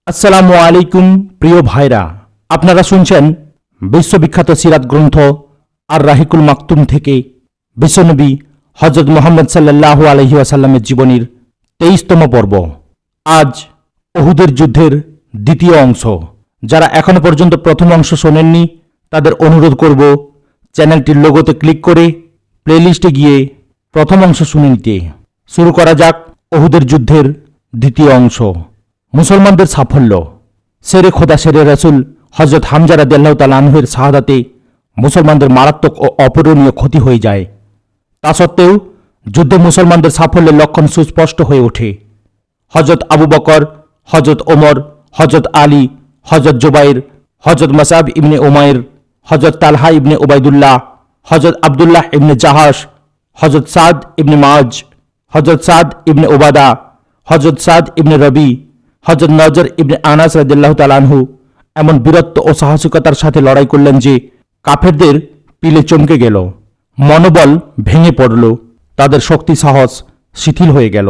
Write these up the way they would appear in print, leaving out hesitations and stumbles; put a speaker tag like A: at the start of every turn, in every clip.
A: আসসালামু আলাইকুম প্রিয় ভাইরা, আপনারা শুনছেন বিশ্ববিখ্যাত সিরাত গ্রন্থ আর রাহিকুল মাকতুম থেকে বিশ্বনবী হজরত মুহাম্মদ সাল্লাল্লাহু আলাইহি ওয়াসাল্লামের জীবনীর 23তম পর্ব। আজ উহুদের যুদ্ধের দ্বিতীয় অংশ। যারা এখনো পর্যন্ত প্রথম অংশ শোনেননি তাদের অনুরোধ করব চ্যানেলটির লোগোতে ক্লিক করে প্লেলিস্টে গিয়ে প্রথম অংশ শুনে নিতে। শুরু করা যাক উহুদের যুদ্ধের দ্বিতীয় অংশ। মুসলমানদের সাফল্য। শেরে খোদা শেরে রসুল হজরত হামজা রাদিয়াল্লাহু তাআলা আনহুর শাহাদাতে মুসলমানদের মারাত্মক ও অপূরণীয় ক্ষতি হয়ে যায়। তা সত্ত্বেও যুদ্ধে মুসলমানদের সাফল্যের লক্ষণ সুস্পষ্ট হয়ে ওঠে। হজরত আবু বকর, হজরত ওমর, হজরত আলী, হজরত জুবাইর, হজরত মাসআব ইবনে উমাইর, হজরত তালহা ইবনে উবাইদুল্লাহ, হজরত আবদুল্লাহ ইবনে জাহাশ, হজরত সাদ ইবনে মাজ, হজরত সাদ ইবনে ওবাদা, হজরত সাদ ইবনে রবি, হজরত নজর ইবনে আনাস রাদিয়াল্লাহু তাআলা আনহু এমন বীরত্ব ও সাহসিকতার সাথে লড়াই করলেন যে কাফেরদের পিলে চমকে গেল, মনোবল ভেঙে পড়ল, তাদের শক্তি সাহস শিথিল হয়ে গেল।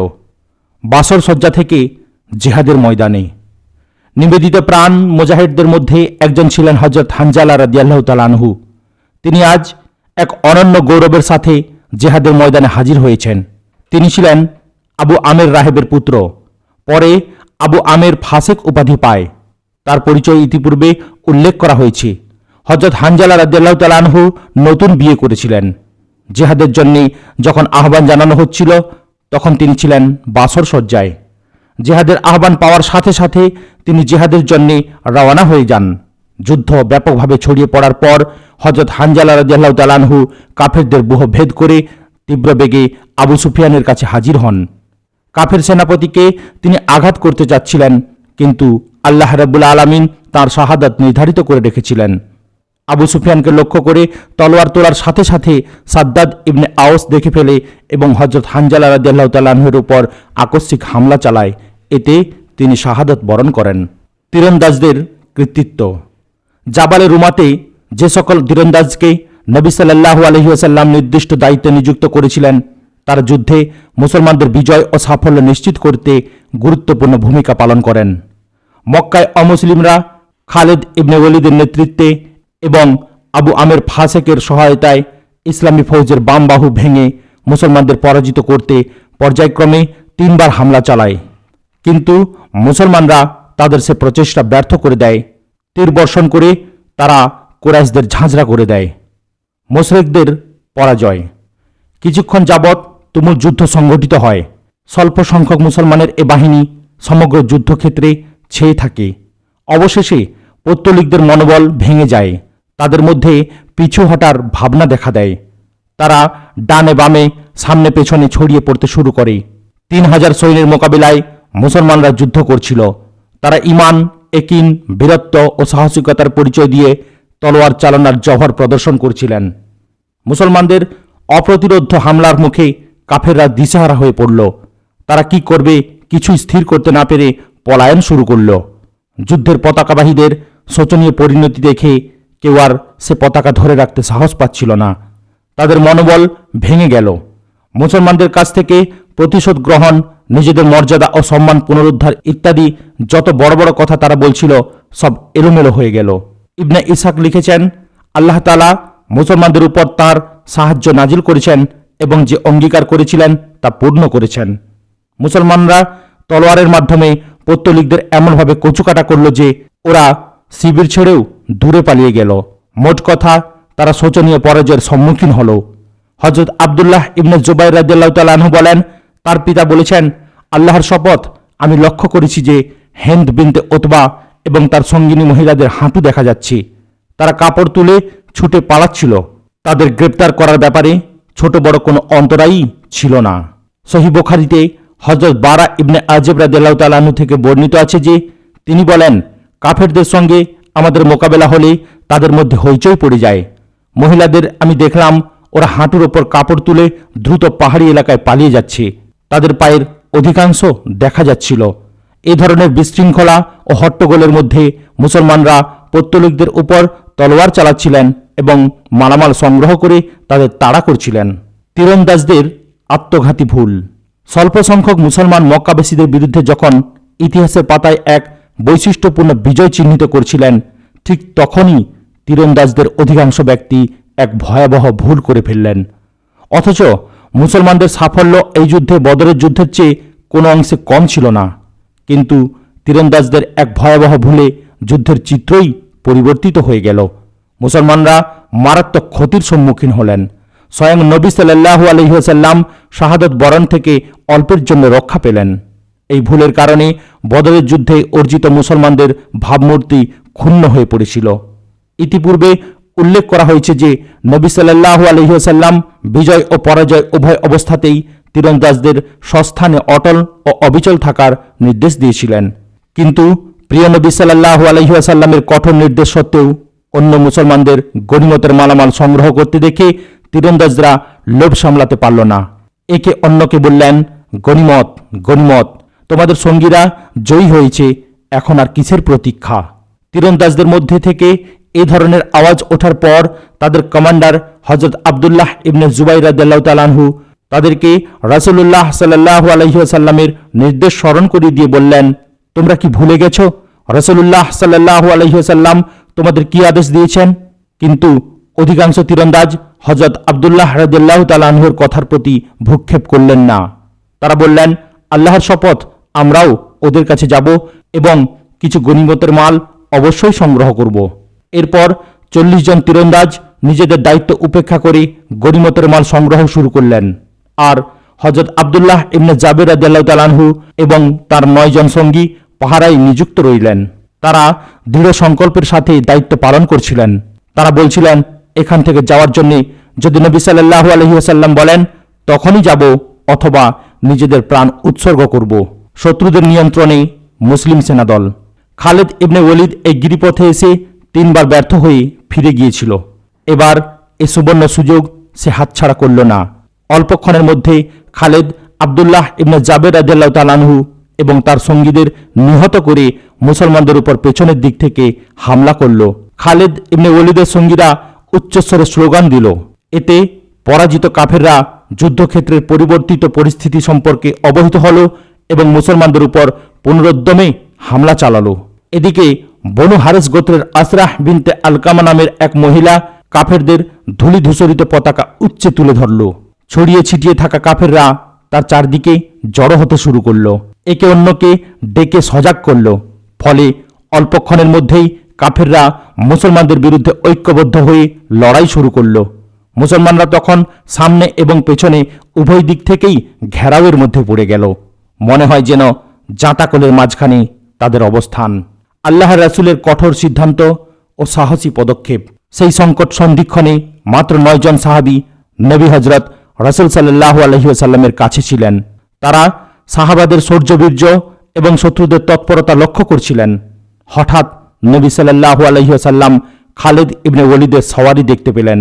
A: বাসর সজ্জা থেকে জিহাদের ময়দানে নিবেদিত প্রাণ মুজাহিদদের মধ্যে একজন ছিলেন হজরত হানজালা রাদিয়াল্লাহু তাআলা আনহু। তিনি আজ এক অনন্য গৌরবের সাথে জিহাদের ময়দানে হাজির হয়েছেন। তিনি ছিলেন আবু আমের রাহেবের পুত্র। পরে আবু আমের ফাসেক উপাধি পায়। তার পরিচয় ইতিপূর্বে উল্লেখ করা হয়েছে। হজরত হানজালা রাদিয়াল্লাহু তাআলা আনহু নতুন বিয়ে করেছিলেন। জিহাদের জন্য যখন আহ্বান জানানো হচ্ছিল তখন তিনি ছিলেন বাসর সজ্জায়। জিহাদের আহ্বান পাওয়ার সাথে সাথে তিনি জিহাদের জন্য রওনা হয়ে যান। যুদ্ধ ব্যাপকভাবে ছড়িয়ে পড়ার পর হজরত হানজালা রাদিয়াল্লাহু তাআলা আনহু কাফেরদের ব্যূহ ভেদ করে তীব্র বেগে আবু সুফিয়ানের কাছে হাজির হন। কাফের সেনাপতিকে তিনি আঘাত করতে চাচ্ছিলেন, কিন্তু আল্লাহ রাব্বুল আলামিন তাঁর শাহাদাত নির্ধারিত করে রেখেছিলেন। আবু সুফিয়ানকে লক্ষ্য করে তলোয়ার তোলার সাথে সাথে সাদ্দাদ ইবনে আওস দেখে ফেলে এবং হজরত হানজালা রাদিয়াল্লাহু তাআলা আনহুর উপর আকস্মিক হামলা চালায়। এতে তিনি শাহাদাত বরণ করেন। তীরন্দাজদের কৃতিত্ব। জাবালে রুমাতে যে সকল তীরন্দাজকে নবী সাল্লাল্লাহু আলাইহি ওয়াসাল্লাম নির্দিষ্ট দায়িত্বে নিযুক্ত করেছিলেন তারা যুদ্ধে মুসলমানদের বিজয় ও সাফল্য নিশ্চিত করতে গুরুত্বপূর্ণ ভূমিকা পালন করেন। মক্কায় অমুসলিমরা খালিদ ইবনে ওয়ালিদের নেতৃত্বে এবং আবু আমের ফাসেকের সহায়তায় ইসলামী ফৌজের বাম বাহু ভেঙে মুসলমানদের পরাজিত করতে পর্যায়ক্রমে 3 বার হামলা চালায়, কিন্তু মুসলমানরা তাদের সে প্রচেষ্টা ব্যর্থ করে দেয়। তীর বর্ষণ করে তারা কুরাইশদের ঝাঁঝরা করে দেয়। মুশরিকদের পরাজয়। কিছুক্ষণ যাবৎ তুমুল যুদ্ধ সংঘটিত হয়। স্বল্প সংখ্যক মুসলমানের এ বাহিনী সমগ্র যুদ্ধক্ষেত্রে ছেয়ে থাকে। অবশেষে পৌত্তলিকদের মনোবল ভেঙে যায়। তাদের মধ্যে পিছু হটার ভাবনা দেখা দেয়। তারা ডানে বামে সামনে পেছনে ছড়িয়ে পড়তে শুরু করে। 3000 সৈন্যের মোকাবিলায় মুসলমানরা যুদ্ধ করছিল। তারা ঈমান, একিন, বীরত্ব ও সাহসিকতার পরিচয় দিয়ে তলোয়ার চালনার জওহর প্রদর্শন করছিলেন। মুসলমানদের অপ্রতিরোধ্য হামলার মুখে কাফেররা দিশেহারা হয়ে পড়ল। তারা কি করবে কিছু স্থির করতে না পেরে পলায়ন শুরু করল। যুদ্ধের পতাকাবাহীদের শোচনীয় পরিণতি দেখে কেউ আর সে পতাকা ধরে রাখতে সাহস পাচ্ছিল না। তাদের মনোবল ভেঙে গেল। মুসলমানদের কাছ থেকে প্রতিশোধ গ্রহণ, নিজেদের মর্যাদা ও সম্মান পুনরুদ্ধার ইত্যাদি যত বড় বড় কথা তারা বলছিল সব এলোমেলো হয়ে গেল। ইবনে ইসহাক লিখেছেন, আল্লাহ তাআলা মুসলমানদের উপর তাঁর সাহায্য নাজিল করেছেন এবং যে অঙ্গীকার করেছিলেন তা পূর্ণ করেছেন। মুসলমানরা তলোয়ারের মাধ্যমে পৌত্তলিকদের এমনভাবে কচুকাটা করল যে ওরা শিবির ছেড়েও দূরে পালিয়ে গেল। মোট কথা তারা শোচনীয় পরাজয়ের সম্মুখীন হল। হজরত আবদুল্লাহ ইবনে জুবাইর রাদিয়াল্লাহু তাআলা আনহু বলেন, তার পিতা বলেছেন, আল্লাহর শপথ, আমি লক্ষ্য করেছি যে হিন্দ বিনতে উতবা এবং তার সঙ্গিনী মহিলাদের হাঁটু দেখা যাচ্ছে। তারা কাপড় তুলে ছুটে পালাচ্ছিল। তাদের গ্রেপ্তার করার ব্যাপারে ছোট বড় কোনো অন্তরায়ই ছিল না। সহিহ বুখারীতে হজরত বারা ইবনে আজিব রাদিয়াল্লাহু তাআলা আনহু থেকে বর্ণিত আছে যে তিনি বলেন, কাফেরদের সঙ্গে আমাদের মোকাবেলা হলে তাদের মধ্যে হইচই পড়ে যায়। মহিলাদের আমি দেখলাম ওরা হাঁটুর ওপর কাপড় তুলে দ্রুত পাহাড়ি এলাকায় পালিয়ে যাচ্ছে। তাদের পায়ের অধিকাংশ দেখা যাচ্ছিল। এ ধরনের বিশৃঙ্খলা ও হট্টগোলের মধ্যে মুসলমানরা পৌত্তলিকদের উপর তলোয়ার চালাচ্ছিলেন এবং মালামাল সংগ্রহ করে তাদের তাড়া করছিলেন। তীরন্দাজদের আত্মঘাতী ভুল। স্বল্প সংখ্যক মুসলমান মক্কাবাসীদের বিরুদ্ধে যখন ইতিহাসের পাতায় এক বৈশিষ্ট্যপূর্ণ বিজয় চিহ্নিত করছিলেন, ঠিক তখনই তীরন্দাজদের অধিকাংশ ব্যক্তি এক ভয়াবহ ভুল করে ফেললেন। অথচ মুসলমানদের সাফল্য এই যুদ্ধে বদরের যুদ্ধের চেয়ে কোনো অংশে কম ছিল না। কিন্তু তীরন্দাজদের এক ভয়াবহ ভুলে যুদ্ধের চিত্রই পরিবর্তিত হয়ে গেল। মুসলমানরা মারাত্মক ক্ষতির সম্মুখীন হলেন। স্বয়ং নবী সাল্লাল্লাহু আলাইহি ওয়াসাল্লাম শাহাদত বরণ থেকে অল্পের জন্য রক্ষা পেলেন। এই ভুলের কারণে বদরের যুদ্ধে অর্জিত মুসলমানদের ভাবমূর্তি ক্ষুণ্ণ হয়ে পড়েছিল। ইতিপূর্বে উল্লেখ করা হয়েছে যে নবী সাল্লাল্লাহু আলাইহি ওয়াসাল্লাম বিজয় ও পরাজয় উভয় অবস্থাতেই তীরন্দাজদের স্বস্থানে অটল ও অবিচল থাকার নির্দেশ দিয়েছিলেন। কিন্তু প্রিয় নবী সাল্লাল্লাহু আলাইহি ওয়াসাল্লামের কঠোর নির্দেশ সত্ত্বেও অন্য মুসলমানদের গনিমতের মালামাল সংগ্রহ করতে দেখে তীরন্দাজরা লোভ সামলাতে পারল না। একে অন্যকে বললেন, গনিমত গনিমত, তোমাদের সঙ্গীরা জয়ী হয়েছে, এখন আর কিসের প্রতীক্ষা। তীরন্দাজদের মধ্যে থেকে এ ধরনের আওয়াজ ওঠার পর তাদের কমান্ডার হযরত আব্দুল্লাহ ইবনে জুবাইর রাদিয়াল্লাহু তাআলা আনহু তাদেরকে রাসূলুল্লাহ সাল্লাল্লাহু আলাইহি ওয়াসাল্লামের নির্দেশ স্মরণ করিয়ে দিয়ে বললেন, তোমরা কি ভুলে গেছো রাসূলুল্লাহ সাল্লাল্লাহু আলাইহি ওয়াসাল্লাম তোমাদের কি আদেশ দিয়েছেন? কিন্তু অধিকাংশ তীরন্দাজ হযরত আব্দুল্লাহ রাদিয়াল্লাহু তাআলা আনহুর কথার প্রতি ভ্রুক্ষেপ করলেন না। তারা বললেন, আল্লাহর শপথ, আমরাও ওদের কাছে যাব এবং কিছু গনিমতের মাল অবশ্যই সংগ্রহ করব। এরপর 40 জন তীরন্দাজ নিজেদের দায়িত্ব উপেক্ষা করে গনিমতের মাল সংগ্রহ শুরু করলেন। আর হযরত আব্দুল্লাহ ইবনে জাবের রাদিয়াল্লাহু তাআলা আনহু এবং তার 9 জন সঙ্গী পাহারায় নিযুক্ত রইলেন। তারা দৃঢ় সংকল্পের সাথে দায়িত্ব পালন করছিলেন। তারা বলছিলেন, এখান থেকে যাওয়ার জন্য যদি নবী সাল্লাল্লাহু আলাইহি ওয়াসাল্লাম বলেন তখনই যাব, অথবা নিজেদের প্রাণ উৎসর্গ করব। শত্রুদের নিয়ন্ত্রণে মুসলিম সেনাদল। খালিদ ইবনে ওয়ালিদ এই গিরিপথে এসে 3 বার ব্যর্থ হয়ে ফিরে গিয়েছিল। এবার এই সুবর্ণ সুযোগ সে হাতছাড়া করল না। অল্পক্ষণের মধ্যে খালিদ আব্দুল্লাহ ইবনে জাবের রাদিয়াল্লাহু তাআলা আনহু এবং তার সঙ্গীদের নিহত করে মুসলমানদের উপর পেছনের দিক থেকে হামলা করল। খালিদ ইবনে ওয়ালিদের সঙ্গীরা উচ্চস্বরে স্লোগান দিল। এতে পরাজিত কাফেররা যুদ্ধক্ষেত্রের পরিবর্তিত পরিস্থিতি সম্পর্কে অবহিত হল এবং মুসলমানদের উপর পুনরুদ্যমে হামলা চালালো। এদিকে বনু হারেস গোত্রের আসরাহ বিনতে আলকামা নামের এক মহিলা কাফেরদের ধূলিধূসরিত পতাকা উচ্চে তুলে ধরল। ছড়িয়ে ছিটিয়ে থাকা কাফেররা তার চারদিকে জড়ো হতে শুরু করল, একে অন্যকে ডেকে সজাগ করল। ফলে অল্পক্ষণের মধ্যেই কাফেররা মুসলমানদের বিরুদ্ধে ঐক্যবদ্ধ হয়ে লড়াই শুরু করল। মুসলমানরা তখন সামনে এবং পেছনে উভয় দিক থেকেই ঘেরাওয়ের মধ্যে পড়ে গেল। মনে হয় যেন জাঁতাকলের মাঝখানে তাদের অবস্থান। আল্লাহর রাসূলের কঠোর সিদ্ধান্ত ও সাহসী পদক্ষেপ। সেই সংকট সন্ধিক্ষণে মাত্র 9 জন সাহাবী নবী হযরত রাসূল সাল্লাল্লাহু আলাইহি ওয়াসাল্লামের কাছে ছিলেন। তারা সাহাবাদের শৌর্যবীর্য এবং শত্রুদের তৎপরতা লক্ষ্য করছিলেন। হঠাৎ নবী সাল্লাল্লাহু আলাইহি ওয়াসাল্লাম খালিদ ইবনে ওয়ালিদের সওয়ারি দেখতে পেলেন।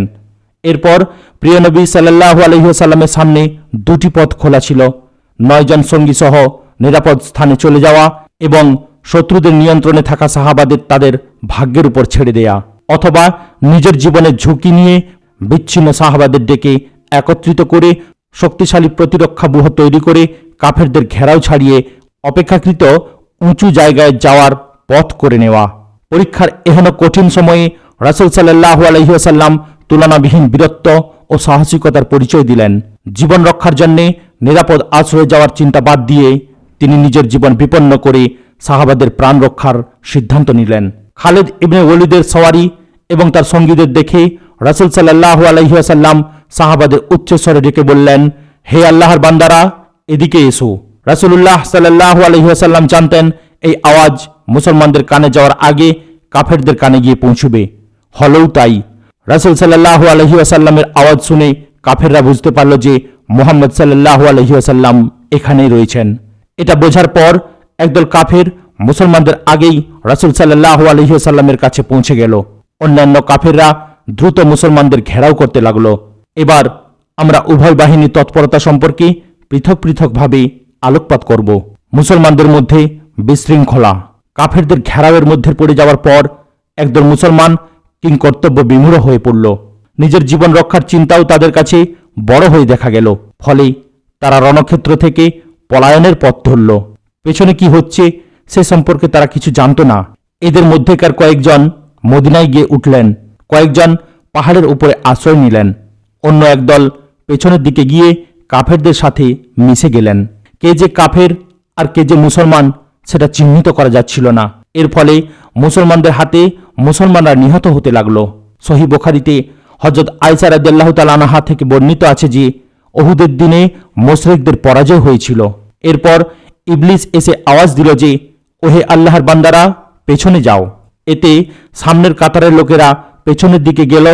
A: এরপর প্রিয় নবী সাল্লাল্লাহু আলাইহি ওয়াসাল্লামের সামনে 2টি পথ খোলা ছিল: 9 জন সঙ্গী সহ নিরাপদ স্থানে চলে যাওয়া এবং শত্রুদের নিয়ন্ত্রণে থাকা সাহাবাদের তাদের ভাগ্যের উপর ছেড়ে দেয়া, অথবা নিজের জীবনের ঝুঁকি নিয়ে বিচ্ছিন্ন সাহাবাদের ডেকে একত্রিত করে শক্তিশালী প্রতিরক্ষা ব্যূহ তৈরি করে কাফেরদের ঘেরাও ছাড়িয়ে অপেক্ষাকৃত উঁচু জায়গায় যাওয়ার পথ করে নেওয়া। পরীক্ষার এহেন কঠিন সময়ে রাসূল সাল্লাল্লাহু আলাইহি ওয়াসাল্লাম তুলনাবিহীন বীরত্ব ও সাহসিকতার পরিচয় দিলেন। জীবন রক্ষার জন্য নিরাপদ আশ্রয়ে যাওয়ার চিন্তা বাদ দিয়ে তিনি নিজের জীবন বিপন্ন করে সাহাবাদের প্রাণ রক্ষার সিদ্ধান্ত নিলেন। খালিদ ইবনে ওয়ালিদের সওয়ারি এবং তার সঙ্গীদের দেখে রাসূল সাল্লাল্লাহু আলাইহি ওয়াসাল্লাম সাহাবাদের উচ্চস্বরে ডেকে বললেন, হে আল্লাহর বান্দারা, এদিকে এসো। রাসূলুল্লাহ সাল্লাল্লাহু আলাইহি ওয়াসাল্লাম জানতেন এই আওয়াজ মুসলমানদের কানে যাওয়ার আগে কাফেরদের কানে গিয়ে পৌঁছবে। হলও তাই। রাসূল সাল্লাল্লাহু আলাইহি ওয়াসাল্লামের আওয়াজ শুনে কাফেররা বুঝতে পারল যে মুহাম্মদ সাল্লাল্লাহু আলাইহি ওয়াসাল্লাম এখানেই রয়েছেন। এটা বোঝার পর একদল কাফের মুসলমানদের আগেই রাসূল সাল্লাল্লাহু আলাইহি ওয়াসাল্লামের কাছে পৌঁছে গেল। অন্যান্য কাফেররা দ্রুত মুসলমানদের ঘেরাও করতে লাগলো। এবার আমরা উভয় বাহিনীর তৎপরতা সম্পর্কে পৃথক পৃথকভাবে আলোকপাত করব। মুসলমানদের মধ্যে বিশৃঙ্খলা। কাফেরদের ঘেরাওয়ের মধ্যে পড়ে যাওয়ার পর একদল মুসলমান কিংকর্তব্য বিমূঢ় হয়ে পড়ল। নিজের জীবন রক্ষার চিন্তাও তাদের কাছে বড় হয়ে দেখা গেল। ফলে তারা রণক্ষেত্র থেকে পলায়নের পথ ধরল। পেছনে কি হচ্ছে সে সম্পর্কে তারা কিছু জানত না। এদের মধ্যেকার কয়েকজন মদিনায় গিয়ে উঠলেন, কয়েকজন পাহাড়ের উপরে আশ্রয় নিলেন, অন্য একদল পেছনের দিকে গিয়ে কাফেরদের সাথে মিশে গেলেন। কে যে কাফের আর কে যে মুসলমান সেটা চিহ্নিত করা যাচ্ছিল না। এর ফলে মুসলমানদের হাতে মুসলমানরা নিহত হতে লাগলো। সহিহ বুখারীতে হযরত আয়েশা রাদিয়াল্লাহু তাআলা আনহা থেকে বর্ণিত আছে যে উহুদের দিনে মুশরিকদের পরাজয় হয়েছিল। এরপর ইবলিস এসে আওয়াজ দিল যে, ওহে আল্লাহর বান্দারা, পেছনে যাও। এতে সামনের কাতারের লোকেরা পেছনের দিকে গেল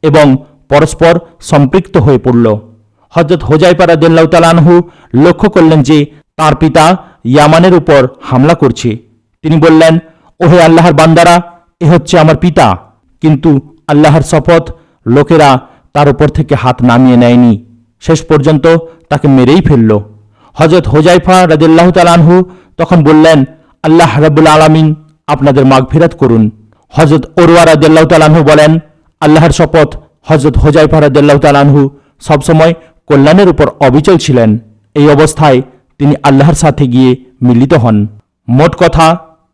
A: এবং পরস্পর সম্পৃক্ত হয়ে পড়ল। হযরত হুযায়ফা রাদিয়াল্লাহু তাআলা আনহু লক্ষ্য করলেন যে তার পিতা ইয়ামানের উপর হামলা করছে। তিনি বললেন, ওহে আল্লাহর বান্দারা, এ হচ্ছে আমার পিতা। কিন্তু আল্লাহর শপথ, লোকেরা তার উপর থেকে হাত নামিয়ে নেয়নি, শেষ পর্যন্ত তাকে মেরেই ফেলল। হযরত হুযায়ফা রাদিয়াল্লাহু তাআলা আনহু তখন বললেন, আল্লাহ রাব্বুল আলামিন আপনাদের মাগফিরাত করুন। হযরত উরওয়া রাদিয়াল্লাহু তাআলা আনহু বলেন, আল্লাহর শপথ, হযরত হুযায়ফা রাদিয়াল্লাহু তাআলা আনহু সবসময় কল্যাণের উপর অবিচল ছিলেন। এই অবস্থায় তিনি আল্লাহর সাথে গিয়ে মিলিত হন। মোট কথা,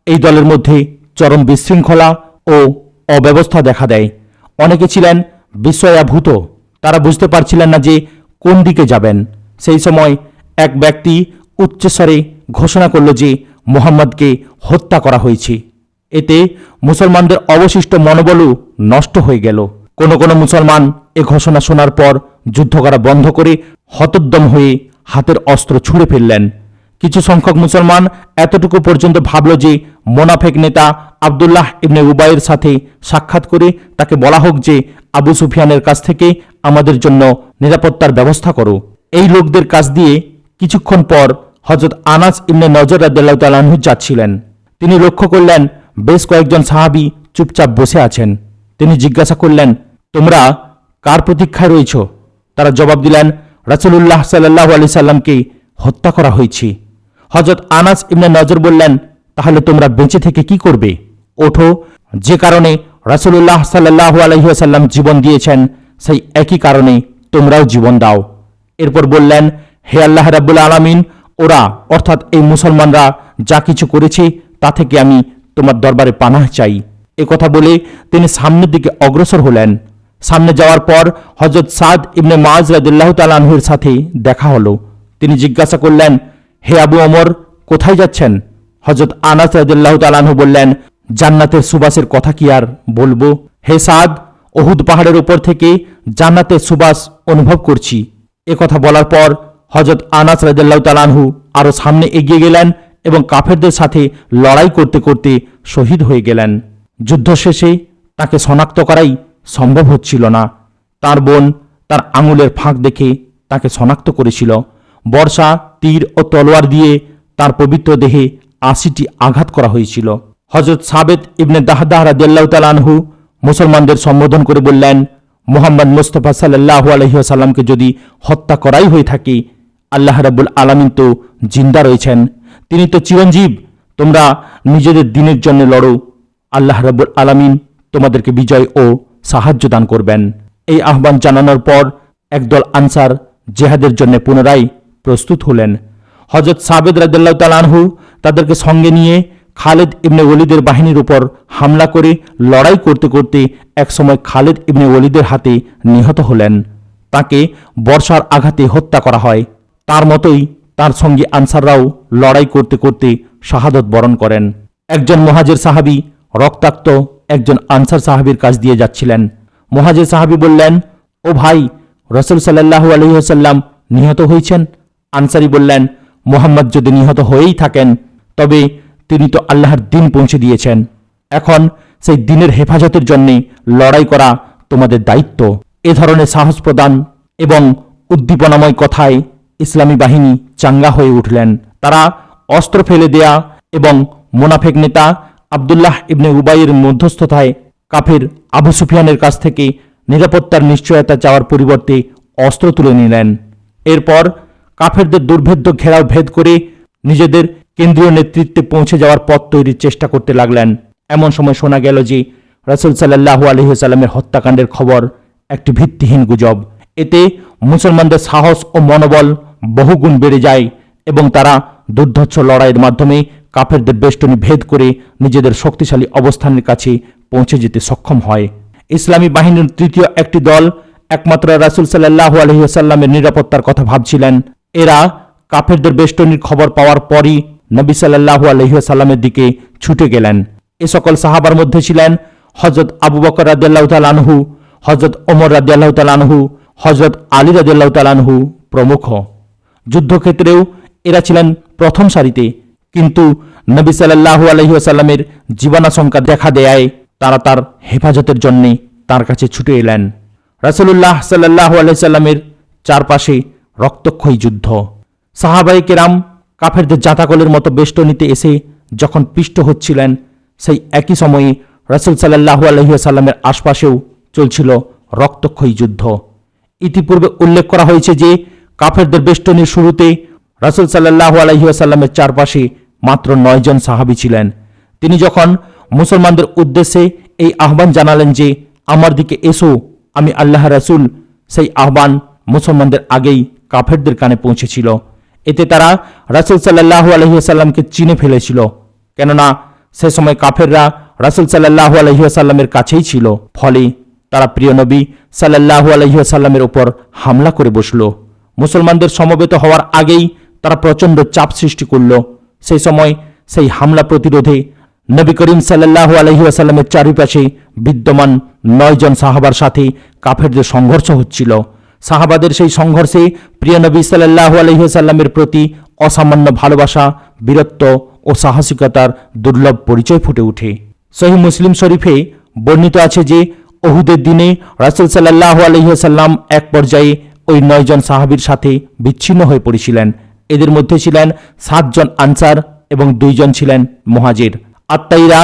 A: এই দলের মধ্যে চরম বিশৃঙ্খলা ও অব্যবস্থা দেখা দেয়। অনেকে ছিলেন বিস্ময়াভূত, তারা বুঝতে পারছিলেন না যে কোন দিকে যাবেন। সেই সময় এক ব্যক্তি উচ্চস্বরে ঘোষণা করল যে মুহাম্মদকে হত্যা করা হয়েছে। এতে মুসলমানদের অবশিষ্ট মনোবলও নষ্ট হয়ে গেল। কোন কোন মুসলমান এ ঘোষণা শোনার পর যুদ্ধ করা বন্ধ করে হতোদ্যম হয়ে হাতের অস্ত্র ছুঁড়ে ফেললেন। কিছু সংখ্যক মুসলমান এতটুকু পর্যন্ত ভাবল যে মোনাফেক নেতা আব্দুল্লাহ ইবনে উবাইয়ের সাথে সাক্ষাৎ করে তাকে বলা হোক যে আবু সুফিয়ানের কাছ থেকে আমাদের জন্য নিরাপত্তার ব্যবস্থা করো। এই লোকদের কাছ দিয়ে কিছুক্ষণ পর হযরত আনাস ইবনে নজর রাদিয়াল্লাহু তাআলা আনহু যাচ্ছিলেন। তিনি লক্ষ্য করলেন বেশ কয়েকজন সাহাবী চুপচাপ বসে আছেন। তিনি জিজ্ঞাসা করলেন, তোমরা কার প্রতীক্ষায় রয়েছ? তারা জবাব দিলেন, রাসূলুল্লাহ সাল্লাল্লাহু আলাইহি সাল্লামকে হত্যা করা হয়েছে। হযরত আনাস ইবনে নজর বললেন, তাহলে তোমরা বেঁচে থেকে কি করবে? ওঠো, যে কারণে রাসূলুল্লাহ সাল্লাল্লাহু আলাইহি ওয়াসাল্লাম জীবন দিয়েছেন সেই একই কারণে তোমরাও জীবন দাও। এরপর বললেন, হে আল্লাহ রাব্বুল আলামিন, ওরা অর্থাৎ এই মুসলমানরা যা কিছু করেছে তা থেকে আমি তোমার দরবারে পানাহ চাই। কথা বলে তিনি সামনের দিকে অগ্রসর হলেন। সামনে যাওয়ার পর হযরত সাদ ইবনে মুআজ রাদিয়াল্লাহু তাআলা আনহুর সাথে দেখা হলো। তিনি জিজ্ঞাসা করলেন, হে আবু ওমর, কোথায় যাচ্ছেন? হযরত আনাস রাদিয়াল্লাহু তাআলা আনহু বললেন, জান্নাতের সুবাসের কথা কি আর বলবো? হে সাদ, উহুদ পাহাড়ের উপর থেকে জান্নাতের সুবাস অনুভব করছি। কথা বলার পর হযরত আনাস রাদিয়াল্লাহু তাআলা আনহু আরো সামনে এগিয়ে গেলেন এবং কাফেরদের সাথে লড়াই করতে করতে শহীদ হয়ে গেলেন। যুদ্ধ শেষে তাকে শনাক্ত করাই সম্ভব হচ্ছিল না। তার বোন তার আঙুলের ফাঁক দেখে তাকে শনাক্ত করেছিল। বর্ষা, তীর ও তলোয়ার দিয়ে তার পবিত্র দেহে ৮০টি আঘাত করা হয়েছিল। হযরত সাবেত ইবনে দাহদাহ রাদিয়াল্লাহু তাআলা আনহু মুসলমানদের সম্বোধন করে বললেন, মুহাম্মদ মুস্তাফা সাল্লাল্লাহু আলাইহি ওয়াসাল্লামকে যদি হত্যা করাই হয়ে থাকে, আল্লাহ রাব্বুল আলামিন তো জিন্দা রয়েছেন, তিনি তো চিরঞ্জীব। তোমরা নিজেদের দ্বীনের জন্য লড়ো, আল্লাহ রাব্বুল আলামিন তোমাদেরকে বিজয় ও সাহায্য দান করবেন। এই আহ্বান জানানোর পর একদল আনসার জেহাদের জন্য পুনরায় প্রস্তুত হলেন। হযরত সাবেদ রাদিয়াল্লাহু তাআলা আনহু তাদেরকে সঙ্গে নিয়ে খালিদ ইবনে ওলীদের বাহিনীর উপর হামলা করে লড়াই করতে করতে একসময় খালিদ ইবনে ওলীদের হাতে নিহত হলেন। তাকে বর্ষার আঘাতে হত্যা করা হয়। তার মতোই তার সঙ্গী আনসাররাও লড়াই করতে করতে শাহাদত বরণ করেন। একজন মুহাজির সাহাবী রক্তাক্ত একজন আনসার সাহাবীর কাছ দিয়ে যাচ্ছিলেন। মুহাজির সাহাবী বললেন, ও ভাই, রাসূল সাল্লাল্লাহু আলাইহি ওয়াসাল্লাম নিহত হয়েছেন। আনসারী বললেন, মুহাম্মদ যদি নিহত হয়েই থাকেন তবে তিনি তো আল্লাহর দ্বীন পৌঁছে দিয়েছেন। এখন সেই দ্বীনের হেফাজতের জন্য লড়াই করা তোমাদের দায়িত্ব। এ ধরনের সাহস প্রদান এবং উদ্দীপনাময় কথায় ইসলামী বাহিনী চাঙ্গা হয়ে উঠলেন। তারা অস্ত্র ফেলে দেয়া এবং মুনাফেক নেতা আব্দুল্লাহ ইবনে উবাইয়ের মধ্যস্থতায় কাফের আবু সুফিয়ানের কাছ থেকে নিরাপত্তার নিশ্চয়তা চাওয়ার পরিবর্তে অস্ত্র তুলে নিলেন। এরপর কাফেরদের দুর্ভেদ্য ঘেরাও ভেদ করে নিজেদের কেন্দ্রীয় নেতৃত্বে পৌঁছে যাওয়ার পথ তৈরির চেষ্টা করতে লাগলেন। এমন সময় শোনা গেল যে রাসূল সাল্লাল্লাহু আলাইহি ওয়াসাল্লামের হত্যাকাণ্ডের খবর একটি ভিত্তিহীন গুজব। এতে মুসলমানদের সাহস ও মনোবল বহুগুণ বেড়ে যায় এবং তারা দুর্ধর্ষ লড়াইয়ের মাধ্যমে কাফেরদের বেষ্টনী ভেদ করে নিজেদের শক্তিশালী অবস্থানের কাছে পৌঁছে যেতে সক্ষম হয়। ইসলামী বাহিনীর তৃতীয় একটি দল একমাত্র রাসূল সাল্লাল্লাহু আলাইহি ওয়াসাল্লামের নিরাপত্তার কথা ভাবছিলেন। এরা কাফেরদের বেষ্টনীর খবর পাওয়ার পরই নবী সাল্লাল্লাহু আলাইহি ওয়াসাল্লামের দিকে ছুটে গেলেন। এ সকল সাহাবার মধ্যে ছিলেন হযরত আবু বকর রাদিয়াল্লাহু তাআলা আনহু, হযরত ওমর রাদিয়াল্লাহু তাআলা আনহু, হযরত আলী রাদিয়াল্লাহু তাআলা আনহু প্রমুখ। যুদ্ধক্ষেত্রেও এরা ছিলেন প্রথম সারিতে, কিন্তু নবী সাল্লাল্লাহু আলাইহি ওয়াসাল্লামের জীবনাশঙ্কা দেখা দেয়ায় তারা তার হেফাজতের জন্য তার কাছে ছুটে এলেন। রাসূলুল্লাহ সাল্লাল্লাহু আলাইহি সাল্লামের চারপাশে রক্তক্ষয়ী যুদ্ধ। সাহাবায়ে কেরাম কাফেরদের জাতাকলের মতো বেষ্টনীতে এসে যখন পিষ্ট হচ্ছিলেন, সেই একই সময়ে রাসূল সাল্লাল্লাহু আলাইহি ওয়াসাল্লামের আশপাশেও চলছিল রক্তক্ষয়ী যুদ্ধ। ইতিপূর্বে উল্লেখ করা হয়েছে যে কাফেরদের বেষ্টনীর শুরুতে রাসূল সাল্লাল্লাহু আলাইহি ওয়াসাল্লামের চারপাশে মাত্র 9 জন সাহাবী ছিলেন। তিনি যখন মুসলমানদের উদ্দেশ্যে এই আহ্বান জানালেন যে আমার দিকে এসো, আমি আল্লাহর রাসূল, সেই আহ্বান মুসলমানদের আগেই কাফেরদের কানে পৌঁছেছিল। এতে তারা রাসূল সাল্লাল্লাহু আলাইহি ওয়াসাল্লামকে চিনে ফেলেছিল, কেননা সে সময় কাফেররা রাসূল সাল্লাল্লাহু আলাইহি ওয়াসাল্লামের কাছেই ছিল। ফলে তারা প্রিয় নবী সাল্লাল্লাহু আলাইহি ওয়াসাল্লামের উপর হামলা করে বসল। মুসলমানদের সমবেত হওয়ার আগেই তারা প্রচণ্ড চাপ সৃষ্টি করল। সেই সময় সেই হামলা প্রতিরোধে নবী করিম সাল্লাল্লাহু আলাইহি ওয়াসাল্লামের চারিপাশে বিদ্যমান 9 জন সাহাবার সাথে কাফেরদের সংঘর্ষ হচ্ছিল। সাহাবাদের সেই সংঘর্ষে প্রিয় নবী সাল্লাল্লাহু আলাইহি ওয়াসাল্লামের প্রতি অসামান্য ভালোবাসা, বীরত্ব ও সাহসিকতার দুর্লভ পরিচয় ফুটে ওঠে। সহিহ মুসলিম শরীফে বর্ণিত আছে যে উহুদের দিনে রাসূল সাল্লাল্লাহু আলাইহি ওয়াসাল্লাম এক পর্যায়ে ওই 9 জন সাহাবীর সাথে বিচ্ছিন্ন হয়ে পড়েছিলেন। এদের মধ্যে ছিলেন 7 জন আনসার এবং 2 জন ছিলেন মুহাজির। আত্মাইরা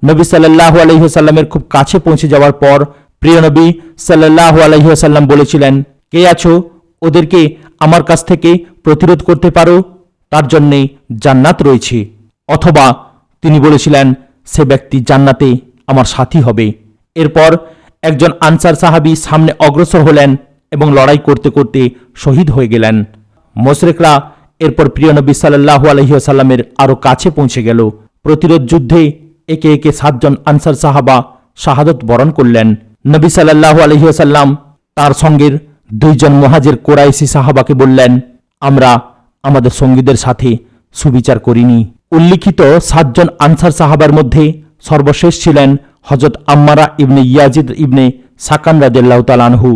A: নবী সাল্লাল্লাহু আলাইহি ওয়াসাল্লামের খুব কাছে পৌঁছে যাওয়ার পর প্রিয় নবী সাল্লাল্লাহু আলাইহি ওয়াসাল্লাম বলেছিলেন, কে আছো, ওদেরকে আমার কাছ থেকে প্রতিরোধ করতে পারো, তার জন্যে জান্নাত রয়েছে। অথবা তিনি বলেছিলেন, সে ব্যক্তি জান্নাতে আমার সাথী হবে। এরপর একজন আনসার সাহাবী সামনে অগ্রসর হলেন এবং লড়াই করতে করতে শহীদ হয়ে গেলেন। মুশরিকরা এরপর প্রিয় নবী সাল্লাল্লাহু আলাইহি ওয়াসাল্লামের আরও কাছে পৌঁছে গেল। প্রতিরোধ যুদ্ধে একে একে 7 জন আনসার সাহাবা শাহাদত বরণ করলেন। নবী সাল্লাল্লাহু আলাইহি ওয়াসাল্লাম তার সঙ্গের 2 জন মুহাজির কুরাইশি সাহাবাকে বললেন, আমরা আমাদের সঙ্গীদের সাথে সুবিচার করিনি। উল্লিখিত 7 জন আনসার সাহাবার মধ্যে সর্বশেষ ছিলেন হযরত আম্মারা ইবনে ইয়াজিদ ইবনে সাকান রাদিয়াল্লাহু তাআলা আনহু।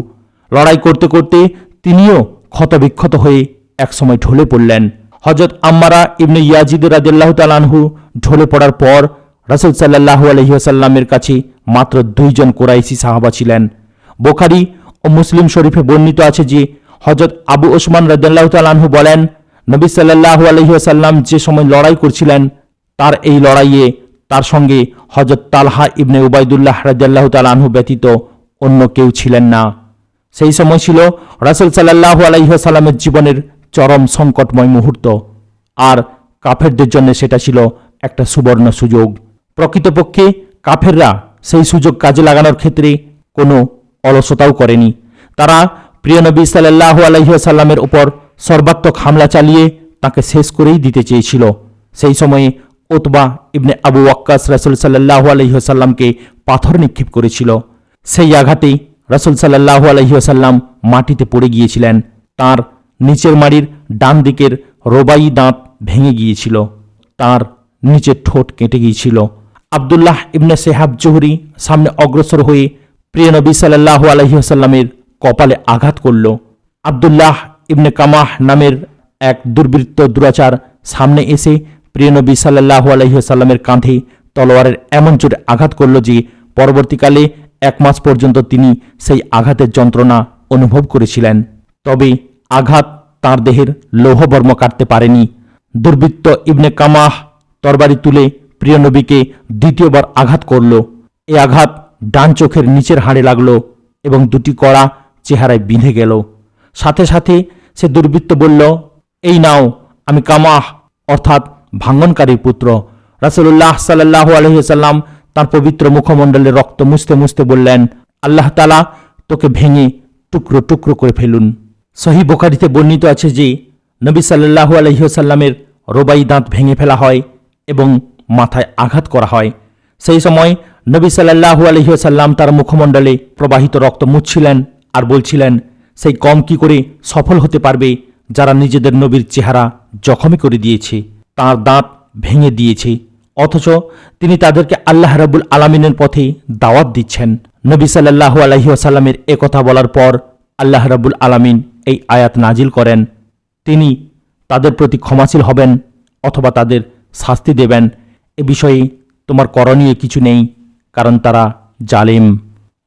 A: লড়াই করতে করতে তিনিও ক্ষতবিক্ষত হয়ে একসময় ঢলে পড়লেন। হযরত আম্মারা ইবনে ইয়াজিদ রাদিয়াল্লাহু তাআলা আনহু ঢলে পড়ার পর রাসূল সাল্লাল্লাহু আলাইহি ওয়াসাল্লামের কাছে মাত্র 2 জন কুরাইশি সাহাবা ছিলেন। বুখারী ও মুসলিম শরীফে বর্ণিত আছে যে হযরত আবু ওসমান রাদিয়াল্লাহু তাআলা আনহু বলেন, নবী সাল্লাল্লাহু আলাইহি ওয়াসাল্লাম যে সময় লড়াই করছিলেন, তার এই লড়াইয়ে তার সঙ্গে হযরত তালহা ইবনে উবাইদুল্লাহ রাদিয়াল্লাহু তাআলা আনহু ব্যতীত অন্য কেউ ছিলেন না। সেই সময় ছিল রাসূল সাল্লাল্লাহু আলাইহি ওয়াসাল্লামের জীবনের চরম সংকটময় মুহূর্ত, আর কাফেরদের জন্য সেটা ছিল একটা সুবর্ণ সুযোগ। প্রকৃতপক্ষে কাফেররা সেই সুযোগ কাজে লাগানোর ক্ষেত্রে কোনো অলসতাও করেনি। তারা প্রিয় নবী সাল্লাল্লাহু আলাইহি ওয়াসাল্লামের উপর সর্বাত্মক হামলা চালিয়ে তাকে শেষ করেই দিতে চেয়েছিল। সেই সময়ে উতবা ইবনে আবু ওয়াক্কাস রাসূল সাল্লাল্লাহু আলাইহি ওয়াসাল্লামকে পাথর নিক্ষেপ করেছিল। সেই আঘাতেই রাসূল সাল্লাল্লাহু আলাইহি ওয়াসাল্লাম মাটিতে পড়ে গিয়েছিলেন। তার নিচের মাড়ির ডান দিকের রোবাই দাঁত ভেঙে গিয়েছিল, তার নিচের ঠোঁট কেটে গিয়েছিল। আব্দুল্লাহ ইবনে সেহাব জুহরি সামনে অগ্রসর হয়ে প্রিয় নবী সাল্লাল্লাহু আলাইহি ওয়াসাল্লামের কপালে আঘাত করল। আব্দুল্লাহ ইবনে কামাহ নামের এক দুর্বৃত্ত দুরাচার সামনে এসে প্রিয় নবী সাল্লাল্লাহু আলাইহি ওয়াসাল্লামের কাঁধে তলোয়ারের এমন জোরে আঘাত করল যে পরবর্তীকালে 1 মাস পর্যন্ত তিনি সেই আঘাতের যন্ত্রণা অনুভব করেছিলেন। তবে আঘাত তার দেহের লৌহবর্ম কাটতে পারেনি। দুর্বৃত্ত ইবনে কামাহ তরবারি তুলে প্রিয় নবীকে দ্বিতীয়বার আঘাত করল। এই আঘাত ডান চোখের নিচের হাড়ে লাগলো এবং 2টি কড়া চেহারায় বিঁধে গেল। সাথে সাথে সে দুর্বৃত্ত বলল, এই নাও, আমি কামাহ অর্থাৎ ভাঙ্গনকারীর পুত্র। রাসূলুল্লাহ সাল্লাল্লাহু আলাইহি ওয়াসাল্লাম তার পবিত্র মুখমণ্ডলের রক্ত মুছতে মুছতে বললেন, আল্লাহ তাআলা তোকে ভেঙে টুকরো টুকরো করে ফেলুন। সহিহ বুখারীতে বর্ণিত আছে যে নবী সাল্লাল্লাহু আলাইহি ওয়াসাল্লামের রোবাই দাঁত ভেঙে ফেলা হয়। এবং মাথায় আঘাত করা হয়। সেই সময় নবী সাল্লাল্লাহু আলাইহি ওয়াসাল্লাম তার মুখমণ্ডলে প্রবাহিত রক্ত মুছছিলেন আর বলছিলেন, সেই কম কি করে সফল হতে পারবে যারা নিজেদের নবীর চেহারা জখমি করে দিয়েছে, তার দাঁত ভেঙে দিয়েছে, অথচ তিনি তাদেরকে আল্লাহ রাব্বুল আলামিনের পথে দাওয়াত দিচ্ছেন। নবী সাল্লাল্লাহু আলাইহি ওয়াসাল্লামের একথা বলার পর আল্লাহ রাব্বুল আলামিন এই আয়াত নাজিল করেন, তিনি তাদের প্রতি ক্ষমাশীল হবেন অথবা তাদের শাস্তি দেবেন, এ বিষয়ে তোমার করণীয় কিছু নেই, কারণ তারা জালিম।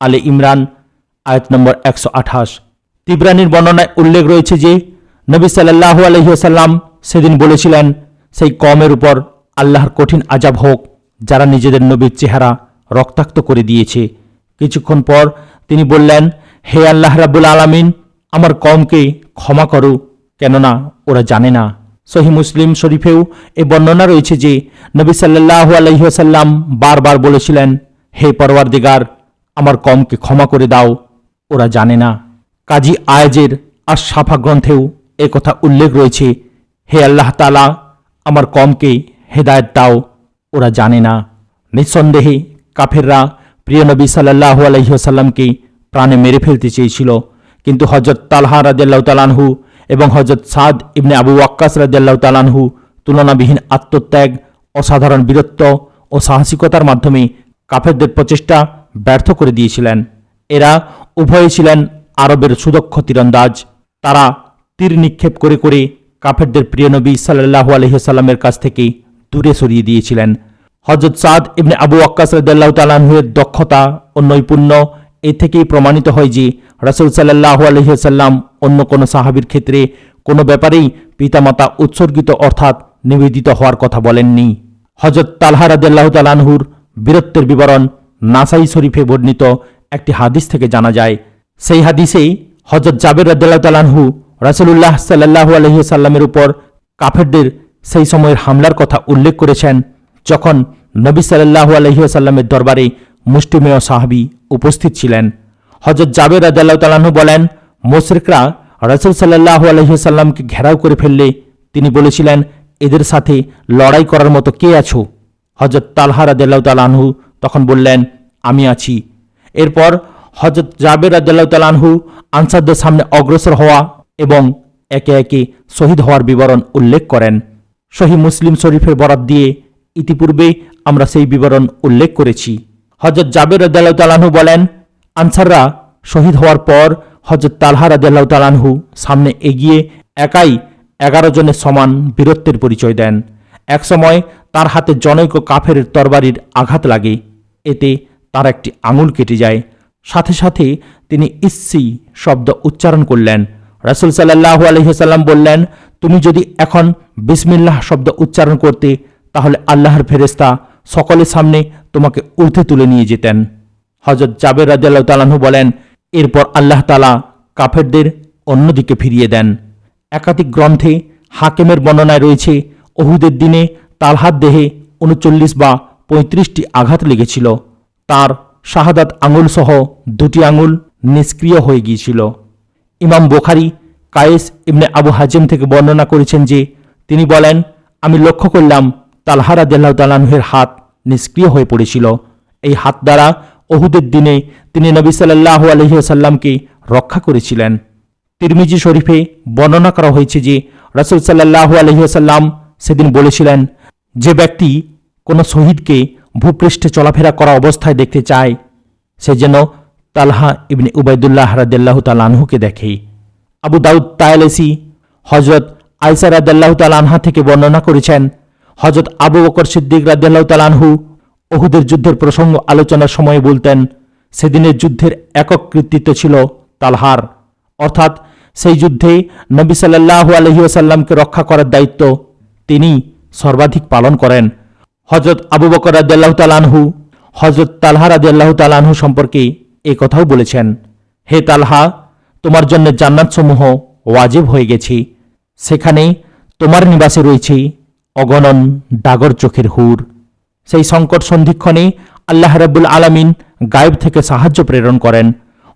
A: আলে ইমরান আয়াত নম্বর 128। তিবরানির বর্ণনায় উল্লেখ রয়েছে যে নবী সাল্লাল্লাহু আলাইহি ওয়াসাল্লাম সেদিন বলেছিলেন, সেই কওমের উপর আল্লাহর কঠিন আযাব হোক যারা নিজেদের নবীর চেহারা রক্তাক্ত করে দিয়েছে। কিছুক্ষণ পর তিনি বললেন, হে আল্লাহ রাব্বুল আলামিন, আমার কওমকে ক্ষমা করো, কেননা ওরা জানে না। সহিহ মুসলিম শরীফেও এই বর্ণনা রয়েছে যে নবী সাল্লাল্লাহু আলাইহি ওয়াসাল্লাম বারবার বলেছিলেন, হে পরওয়ারদিগার, আমার কওমকে ক্ষমা করে দাও, ওরা জানে না। কাজী আয়েজের আশ-শাফা গ্রন্থেও একথা উল্লেখ রয়েছে, হে আল্লাহ তাআলা, আমার কওমকে হেদায়েত দাও, ওরা জানে না। নিঃসন্দেহে কাফেররা প্রিয় নবী সাল্লাল্লাহু আলাইহি ওয়াসাল্লামকে প্রাণে মেরে ফেলতে চেয়েছিল, কিন্তু হযরত তালহা রাদিয়াল্লাহু তাআলা আনহু এবং হযরত সাদ ইবনে আবু ওয়াক্কাস রাদিয়াল্লাহু তাআলা আনহু তুলনাবিহীন আত্মত্যাগ, অসাধারণ বীরত্ব ও সাহসিকতার মাধ্যমে কাফেরদের প্রচেষ্টা ব্যর্থ করে দিয়েছিলেন। এরা উভয়ে ছিলেন আরবের সুদক্ষ তীরন্দাজ। তারা তীর নিক্ষেপ করে করে কাফেরদের প্রিয় নবী সাল্লাল্লাহু আলাইহি ওয়াসাল্লামের কাছ থেকে দূরে সরিয়ে দিয়েছিলেন। হযরত সাদ ইবনে আবু ওয়াক্কাস রাদিয়াল্লাহু তাআলা আনহুর দক্ষতা ও নৈপুণ্য এ থেকেই প্রমাণিত হয় যে রাসূল সাল্লাল্লাহু আলাইহি ওয়াসাল্লাম অন্য কোনো সাহাবীর ক্ষেত্রে কোনো ব্যাপারেই পিতামাতা উৎসর্গিত অর্থাৎ নিবেদিত হওয়ার কথা বলেননি। হযরত তালহা রাদিয়াল্লাহু তাআলা আনহুর বীরত্বের বিবরণ নাসাই শরীফে বর্ণিত একটি হাদিস থেকে জানা যায়। সেই হাদিসেই হযরত জাবের রাদিয়াল্লাহু তাআলা আনহু রাসূলুল্লাহ সাল্লাল্লাহু আলাইহি ওয়াসাল্লামের উপর কাফেরদের সেই সময়ের হামলার কথা উল্লেখ করেছেন, যখন নবী সাল্লাল্লাহু আলাইহি ওয়াসাল্লামের দরবারে মুষ্টিমেয় সাহাবী উপস্থিত ছিলেন। হযরত জাবের রাদিয়াল্লাহু তাআলা আনহু বলেন, মুশরিকরা রাসূল সাল্লাল্লাহু আলাইহি ওয়াসাল্লামকে ঘেরাও করে ফেললে তিনি বলেছিলেন, এদের সাথে লড়াই করার মতো কে আছো? হযরত তালহা রাদিয়াল্লাহু তাআলা আনহু তখন বললেন, আমি আছি। এরপর হযরত জাবের রাদিয়াল্লাহু তাআলা আনহু আনসারদের সামনে অগ্রসর হওয়া এবং একে একে শহীদ হওয়ার বিবরণ উল্লেখ করেন। সহিহ মুসলিম শরীফের বরাত দিয়ে ইতিপূর্বে আমরা সেই বিবরণ উল্লেখ করেছি। হযরত জাবের রাদিয়াল্লাহু তাআলা আনহু বলেন, আনসাররা শহীদ হওয়ার পর হযরত তালহা রাদিয়াল্লাহু তাআলা আনহু সামনে এগিয়ে একাই 11 জনের সমান বীরত্বের পরিচয় দেন। একসময় তার হাতে জনৈক কাফেরের তরবারির আঘাত লাগে, এতে তার একটি আঙুল কেটে যায়। সাথে সাথে তিনি ইসসি শব্দ উচ্চারণ করলেন। রাসূল সাল্লাল্লাহু আলাইহি ওয়াসাল্লাম বললেন, তুমি যদি এখন বিসমিল্লাহ শব্দ উচ্চারণ করতে, তাহলে আল্লাহর ফেরেশতা সকলের সামনে তোমাকে ঊর্ধ্বে তুলে নিয়ে যেতেন। হযরত জাবের রাদিয়াল্লাহু তাআলা আনহু বলেন, এরপর আল্লাহ তাআলা কাফেরদের অন্যদিকে ফিরিয়ে দেন। একাধিক গ্রন্থে হাকিমের বর্ণনায় রয়েছে, উহুদের দিনে তালহার দেহে 39 বা 35টি আঘাত লেগেছিল। তার শাহাদাত আঙুল সহ 2টি আঙুল নিষ্ক্রিয় হয়ে গিয়েছিল। ইমাম বুখারী কায়েস ইবনে আবু হাজিম থেকে বর্ণনা করেছেন যে তিনি বলেন, আমি লক্ষ্য করলাম তালহা রাদিয়াল্লাহু তাআলা আনহুর হাত নিষ্ক্রিয় হয়ে পড়েছিল। এই হাত দ্বারা উহুদের দিনে তিনি নবী সাল্লাল্লাহু আলাইহি ওয়াসাল্লামকে রক্ষা করেছিলেন। তিরমিজি শরীফে বর্ণনা করা হয়েছে যে রাসূল সাল্লাল্লাহু আলাইহি ওয়াসাল্লাম সেদিন বলেছিলেন, যে ব্যক্তি কোনো শহীদকে ভূপৃষ্ঠে চলাফেরা করা অবস্থায় দেখতে চায়, সে যেন তালহা ইবনে উবাইদুল্লাহ রাদিয়াল্লাহু তাআলা আনহুকে দেখে। আবু দাউদ তায়ালিসি হযরত আয়েশা রাদিয়াল্লাহু তাআলা আনহা থেকে বর্ণনা করেছেন, হযরত আবু বকর সিদ্দিক রাদিয়াল্লাহু তাআলা আনহু উহুদের যুদ্ধের প্রসঙ্গ আলোচনার সময় বলতেন, সেদিনের যুদ্ধের একক কৃতিত্ব ছিল তালহার, অর্থাৎ সেই যুদ্ধে নবী সাল্লাল্লাহু আলাইহি ওয়াসাল্লামকে রক্ষা করার দায়িত্ব তিনি সর্বাধিক পালন করেন। হযরত আবু বকর রাদিয়াল্লাহু তাআলা আনহু হযরত তালহা রাদিয়াল্লাহু তাআলা আনহু সম্পর্কে এই কথাও বলেছেন, হে তালহা, তোমার জন্য জান্নাতসমূহ ওয়াজিব হয়ে গেছে, সেখানে তোমার নিবাসে রয়েছে অগণন ডাগর চোখের হুর। সেই সংকট সন্ধিক্ষণে আল্লাহ রাব্বুল আলামিন গায়েব থেকে সাহায্য প্রেরণ করেন।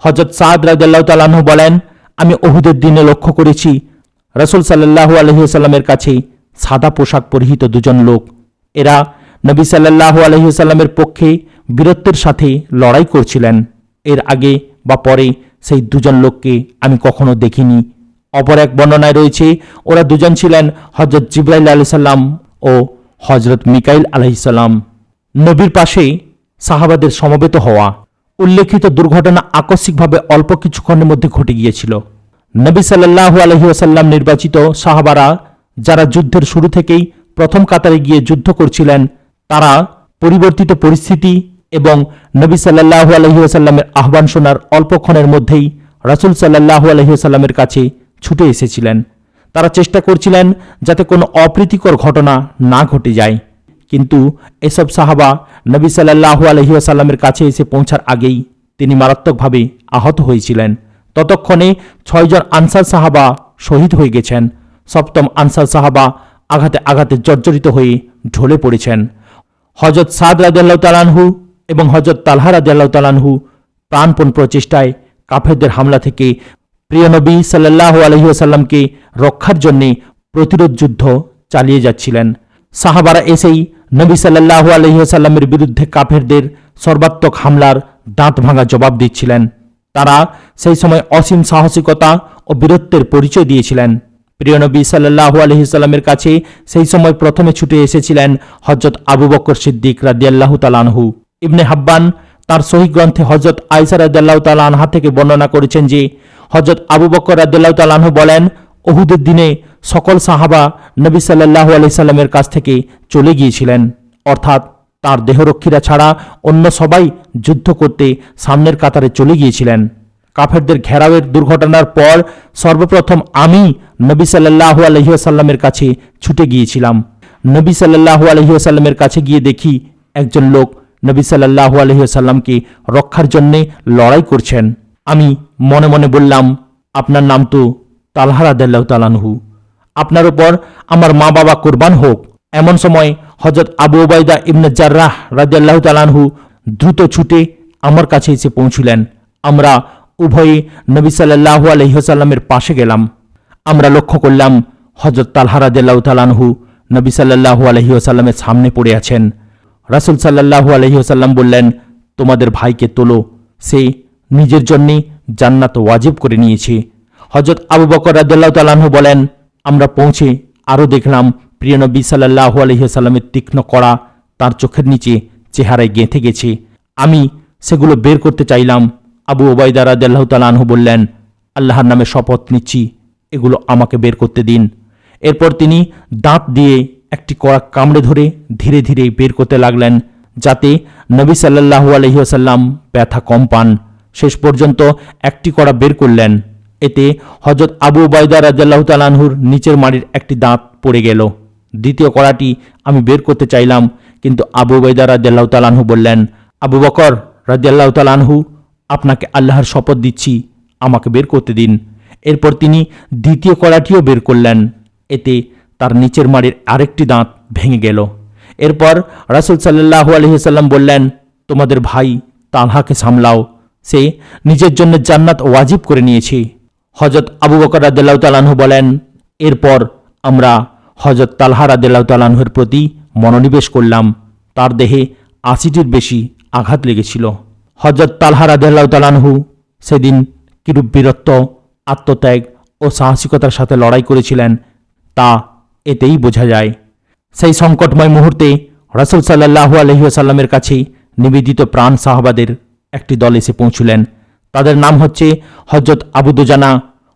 A: হযরত সাদ রাদিয়াল্লাহু তাআলা আনহু বলেন, আমি উহুদের দিনে লক্ষ্য করেছি রাসূল সাল্লাল্লাহু আলাইহি ওয়াসাল্লামের কাছে সাদা পোশাক পরিহিত দুজন লোক এরা নবী সাল্লাল্লাহু আলাইহি ওয়াসাল্লামের পক্ষে বীরত্বের সাথে লড়াই করছিলেন। এর আগে বা পরে সেই দুজন লোককে আমি কখনো দেখিনি। অপর এক বর্ণনায় রয়েছে ওরা দুজন ছিলেন হযরত জিবরাইল আলাইহিস সালাম ও হযরত মিকাইল আলাইহিস সালাম। নবীর পাশে সাহাবাদের সমবেত হওয়া। উল্লেখিত দুর্ঘটনা আকস্মিকভাবে অল্প কিছুক্ষণের মধ্যে ঘটে গিয়েছিল। নবী সাল্লাল্লাহু আলাইহি ওয়াসাল্লাম নির্বাচিত সাহাবারা যারা যুদ্ধের শুরু থেকেই প্রথম কাতারে গিয়ে যুদ্ধ করছিলেন, তারা পরিবর্তিত পরিস্থিতি এবং নবী সাল্লাল্লাহু আলাইহি ওয়াসাল্লামের আহ্বান শোনার অল্পক্ষণের মধ্যেই রাসূল সাল্লাল্লাহু আলাইহি ওয়াসাল্লামের কাছে ছুটে এসেছিলেন। তারা চেষ্টা করছিলেন যাতে কোনো অপ্রীতিকর ঘটনা না ঘটে যায়। কিন্তু এসব সাহাবা নবী সাল্লাল্লাহু আলাইহি ওয়াসাল্লামের কাছে এসে পৌঁছার আগেই তিনি মারাত্মকভাবে আহত হয়েছিলেন। ততক্ষণে 6 জন আনসার সাহাবা শহীদ হয়ে গেছেন। সপ্তম আনসার সাহাবা আঘাতে আঘাতে জর্জরিত হয়ে ঢলে পড়েছেন। হযরত সাদ রাদিয়াল্লাহু তাআলা আনহু এবং হযরত তালহা রাদিয়াল্লাহু তাআলা আনহু প্রাণপণ প্রচেষ্টায় কাফেরদের হামলা থেকে প্রিয় নবী সাল্লাল্লাহু আলাইহি ওয়াসাল্লামকে রক্ষার জন্য প্রতিরোধ যুদ্ধ চালিয়ে যাচ্ছিলেন। সাহাবারা এসেই নবী সাল্লাল্লাহু আলাইহি ওয়াসাল্লামের বিরুদ্ধে কাফেরদের সর্বাত্মক হামলার দাঁত ভাঙা জবাব দিচ্ছিলেন। তারা সেই সময় অসীম সাহসিকতা ও বীরত্বের পরিচয় দিয়েছিলেন। প্রিয় নবী সাল্লাল্লাহু আলাইহি ওয়াসাল্লামের কাছে সেই সময় প্রথমে ছুটে এসেছিলেন হযরত আবু বকর সিদ্দিক রাদিয়াল্লাহু তাআলা আনহু। ইবনে হাব্বান তার সহিহ গ্রন্থে হযরত আয়েশা রাদিয়াল্লাহু তাআলা আনহা থেকে বর্ণনা করেছেন যে হযরত আবু বকর রাদিয়াল্লাহু তাআলা আনহু বলেন, উহুদের দিনে সকল সাহাবা নবী সাল্লাল্লাহু আলাইহি সাল্লামের কাছ থেকে চলে গিয়েছিলেন, অর্থাৎ তার দেহরক্ষীরা ছাড়া অন্য সবাই যুদ্ধ করতে সামনের কাতারে চলে গিয়েছিলেন। কাফেরদের ঘেরাওয়ের দুর্ঘটনার পর সর্বপ্রথম আমি নবী সাল্লাল্লাহু আলাইহি ওয়াসাল্লামের কাছে ছুটে গিয়েছিলাম। নবী সাল্লাল্লাহু আলাইহি ওয়াসাল্লামের কাছে গিয়ে দেখি একজন লোক নবী সাল্লাল্লাহু আলাইহি ওয়াসাল্লামকে রক্ষার জন্যে লড়াই করছেন। আমি মনে মনে বললাম, আপনার নাম তো তালহা রাদিয়াল্লাহু তাআলা আনহু, আপনার উপর আমার মা বাবা কুরবান হোক। এমন সময় হযরত আবু উবাইদা ইবনে জাররাহ রাদিয়াল্লাহু তাআলা আনহু দ্রুত ছুটে আমার কাছে এসে পৌঁছলেন। আমরা উভয়ে নবী সাল্লাল্লাহু আলাইহি ওয়াসাল্লামের পাশে গেলাম। আমরা লক্ষ্য করলাম হযরত তালহা রাদিয়াল্লাহু তাআলা আনহু নবী সাল্লাল্লাহু আলাইহি ওয়াসাল্লামের সামনে পড়ে আছেন। রাসূল সাল্লাল্লাহু আলাইহি ওয়াসাল্লাম বললেন, তোমাদের ভাইকে তোলো, সে নিজের জন্য জান্নাত ওয়াজিব করে নিয়েছে। হযরত আবু বকর রাদিয়াল্লাহু তাআলা আনহু বলেন, আমরা পৌঁছে আরও দেখলাম প্রিয় নবী সাল্লাল্লাহু আলাইহি ওয়াসাল্লামের তীক্ষ্ণ কড়া তার চোখের নিচে চেহারায় গেঁথে গেছে। আমি সেগুলো বের করতে চাইলাম। আবু উবাইদা রাদিয়াল্লাহু তাআলা আনহু বললেন, আল্লাহর নামে শপথ নিচ্ছি, এগুলো আমাকে বের করতে দিন। এরপর তিনি দাঁত দিয়ে একটি কড়া কামড়ে ধরে ধীরে ধীরে বের করতে লাগলেন, যাতে নবী সাল্লাল্লাহু আলাইহি ওয়াসাল্লাম ব্যথা কম পান। শেষ পর্যন্ত একটি কড়া বের করলেন। এতে হযরত আবু উবাইদা রাদিয়াল্লাহু তাআলা আনহুর নিচের মাড়ির একটি দাঁত পড়ে গেল। দ্বিতীয় কড়াটি আমি বের করতে চাইলাম, কিন্তু আবু উবাইদা রাদিয়াল্লাহু তাআলা আনহু বললেন, আবু বকর রাদিয়াল্লাহু তাআলা আনহু, আপনাকে আল্লাহর শপথ দিচ্ছি, আমাকে বের করতে দিন। এরপর তিনি দ্বিতীয় কড়াটিও বের করলেন। এতে তার নিচের মাড়ির আরেকটি দাঁত ভেঙে গেল। এরপর রাসূল সাল্লাল্লাহু আলাইহি ওয়াসাল্লাম বললেন, তোমাদের ভাই তালহাকে সামলাও, সে নিজের জন্য জান্নাত ওয়াজিব করে নিয়েছে। হযরত আবু বকর রাদিয়াল্লাহু তাআলা আনহু বলেন, এরপর আমরা হযরত তালহা রাদিয়াল্লাহু তাআলা আনহুর প্রতি মনোনিবেশ করলাম। তার দেহে 80টির বেশি আঘাত লেগেছিল। হযরত তালহা রাদিয়াল্লাহু তাআলা আনহু সেদিন কিরূপ বীরত্ব, আত্মত্যাগ ও সাহসিকতার সাথে লড়াই করেছিলেন তা এতেই বোঝা যায়। সেই সংকটময় মুহূর্তে রাসূল সাল্লাল্লাহু আলাইহি ওয়াসাল্লামের কাছে নিবেদিত প্রাণ সাহাবাদের একটি দল এসে পৌঁছলেন। তাদের নাম হচ্ছে হযরত আবু দুজানা,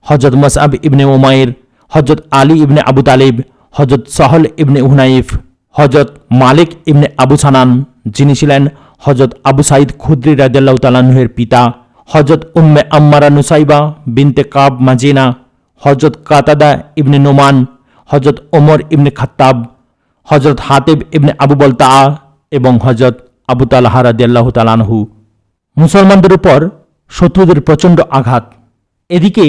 A: হযরত মুসআব ইবনে উমাইর, হযরত আলী ইবনে আবু তালিব, হযরত সাহল ইবনে হুনাইফ, হযরত মালিক ইবনে আবু সানান, যিনি ছিলেন হযরত আবু সাঈদ খুদরি রাদিয়াল্লাহু তাআলা আনহুর পিতা, হযরত উম্মে আম্মারা নুসাইবা বিনতে কাব মাজিনা, হযরত কাতাদা ইবনে নোমান, হযরত ওমর ইবনে খাত্তাব, হযরত হাতিব ইবনে আবু বলতা এবং হযরত আবু তালহা রাদিয়াল্লাহু তাআলা আনহু। মুসলমানদের উপর শত্রুদের প্রচণ্ড আঘাত। এদিকে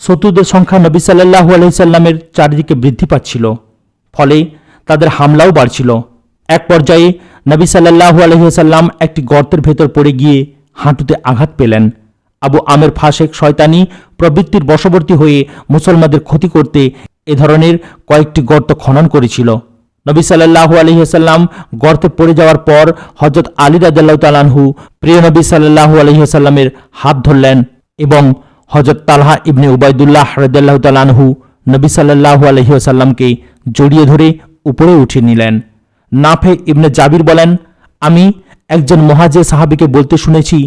A: শত্রুদের সংখ্যা নবী সাল্লাল্লাহু আলাইহি সাল্লামের চারিদিকে বৃদ্ধি পাচ্ছিল, ফলে তাদের হামলাও বাড়ছিল। এক পর্যায়ে নবী সাল্লাল্লাহু আলাইহি সাল্লাম একটি গর্তের ভেতর পড়ে গিয়ে হাঁটুতে আঘাত পেলেন। আবু আমের ফাসেক শয়তানি প্রবৃত্তির বশবর্তী হয়ে মুসলমানদের ক্ষতি করতে এ ধরনের কয়েকটি গর্ত খনন করেছিল। নবী সাল্লাল্লাহু আলাইহি ওয়াসাল্লাম গর্তে পড়ে যাওয়ার পর হযরত আলী রাদিয়াল্লাহু তাআলা আনহু প্রিয় নবী সাল্লাল্লাহু আলাইহি ওয়াসাল্লামের হাত ধরলেন এবং হযরত তালহা ইবনে উবাইদুল্লাহ রাদিয়াল্লাহু তাআলা আনহু নবী সাল্লাল্লাহু আলাইহি ওয়াসাল্লামকে জড়িয়ে ধরে উপরে উঠিয়ে নিলেন। নাফে ইবনে জাবির বলেন, আমি একজন মুহাজির সাহাবীকে বলতে শুনেছি,